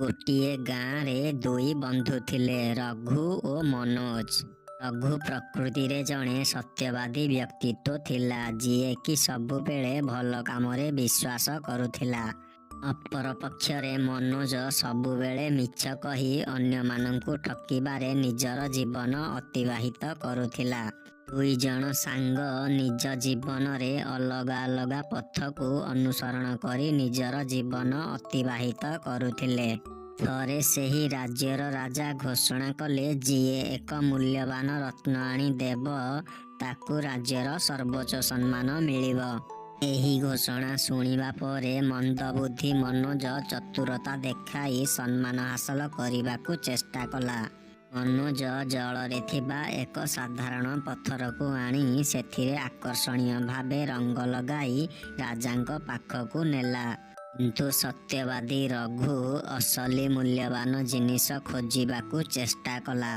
ଗୋଟିଏ ଗାଁରେ ଦୁଇ ବନ୍ଧୁ ଥିଲେ, ରଘୁ ଓ ମନୋଜ। ରଘୁ ପ୍ରକୃତିରେ ଜଣେ ସତ୍ୟବାଦୀ ବ୍ୟକ୍ତିତ୍ୱ ଥିଲା, ଯିଏକି ସବୁବେଳେ ଭଲ କାମରେ ବିଶ୍ୱାସ କରୁଥିଲା। ଅପରପକ୍ଷରେ ମନୋଜ ସବୁବେଳେ ମିଛ କହି ଅନ୍ୟମାନଙ୍କୁ ଠକିବାରେ ନିଜର ଜୀବନ ଅତିବାହିତ କରୁଥିଲା। ଦୁଇ ଜଣ ସାଙ୍ଗ ନିଜ ଜୀବନରେ ଅଲଗା ଅଲଗା ପଥକୁ ଅନୁସରଣ କରି ନିଜର ଜୀବନ ଅତିବାହିତ କରୁଥିଲେ। ଥରେ ସେହି ରାଜ୍ୟର ରାଜା ଘୋଷଣା କଲେ, ଯିଏ ଏକ ମୂଲ୍ୟବାନ ରତ୍ନ ଆଣି ଦେବ, ତାକୁ ରାଜ୍ୟର ସର୍ବୋଚ୍ଚ ସମ୍ମାନ ମିଳିବ। ଏହି ଘୋଷଣା ଶୁଣିବା ପରେ ମନ୍ଦବୁଦ୍ଧି ମନୋଜ ଚତୁରତା ଦେଖାଇ ସମ୍ମାନ ହାସଲ କରିବାକୁ ଚେଷ୍ଟା କଲା। ମନୋଜ ଜଳରେ ଥିବା ଏକ ସାଧାରଣ ପଥରକୁ ଆଣି ସେଥିରେ ଆକର୍ଷଣୀୟ ଭାବେ ରଙ୍ଗ ଲଗାଇ ରାଜାଙ୍କ ପାଖକୁ ନେଲା। କିନ୍ତୁ ସତ୍ୟବାଦୀ ରଘୁ ଅସଲି ମୂଲ୍ୟବାନ ଜିନିଷ ଖୋଜିବାକୁ ଚେଷ୍ଟା କଲା।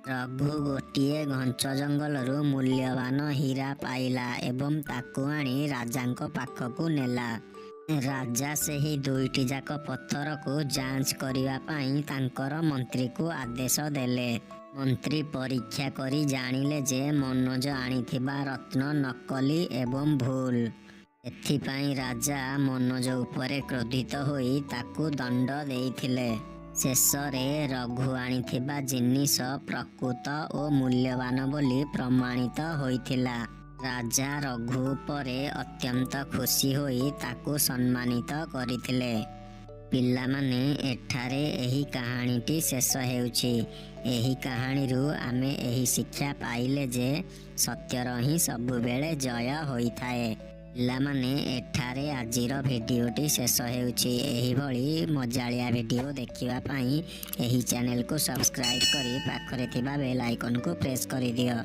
ରଘୁ ଗୋଟିଏ ଘଞ୍ଚ ଜଙ୍ଗଲରୁ ମୂଲ୍ୟବାନ ହୀରା ପାଇଲା ଏବଂ ତାକୁ ଆଣି ରାଜାଙ୍କ ପାଖକୁ ନେଲା। ରାଜା ସେହି ଦୁଇଟି ଯାକ ପଥରକୁ ଯାଞ୍ଚ କରିବା ପାଇଁ ତାଙ୍କର ମନ୍ତ୍ରୀକୁ ଆଦେଶ ଦେଲେ। ମନ୍ତ୍ରୀ ପରୀକ୍ଷା କରି ଜାଣିଲେ ଯେ ମନୋଜ ଆଣିଥିବା ରତ୍ନ ନକଲି ଏବଂ ଭୁଲ। ଏଥିପାଇଁ ରାଜା ମନୋଜ ଉପରେ କ୍ରୋଧିତ ହୋଇ ତାକୁ ଦଣ୍ଡ ଦେଇଥିଲେ। ଶେଷରେ ରଘୁ ଆଣିଥିବା ଜିନିଷ ପ୍ରକୃତ ଓ ମୂଲ୍ୟବାନ ବୋଲି ପ୍ରମାଣିତ ହୋଇଥିଲା। ରାଜା ରଘୁ ଉପରେ ଅତ୍ୟନ୍ତ ଖୁସି ହୋଇ ତାକୁ ସମ୍ମାନିତ କରିଥିଲେ। ପିଲାମାନେ, ଏଠାରେ ଏହି କାହାଣୀଟି ଶେଷ ହେଉଛି। ଏହି କାହାଣୀରୁ ଆମେ ଏହି ଶିକ୍ଷା ପାଇଲେ ଯେ ସତ୍ୟର ହିଁ ସବୁବେଳେ ଜୟ ହୋଇଥାଏ। ପିଲାମାନେ, ଏଠାରେ ଆଜିର ଭିଡ଼ିଓଟି ଶେଷ ହେଉଛି। ଏହିଭଳି ମଜାଳିଆ ଭିଡ଼ିଓ ଦେଖିବା ପାଇଁ ଏହି ଚ୍ୟାନେଲକୁ ସବସ୍କ୍ରାଇବ୍ କରି ପାଖରେ ଥିବା ବେଲ୍ ଆଇକନକୁ ପ୍ରେସ୍ କରିଦିଅ।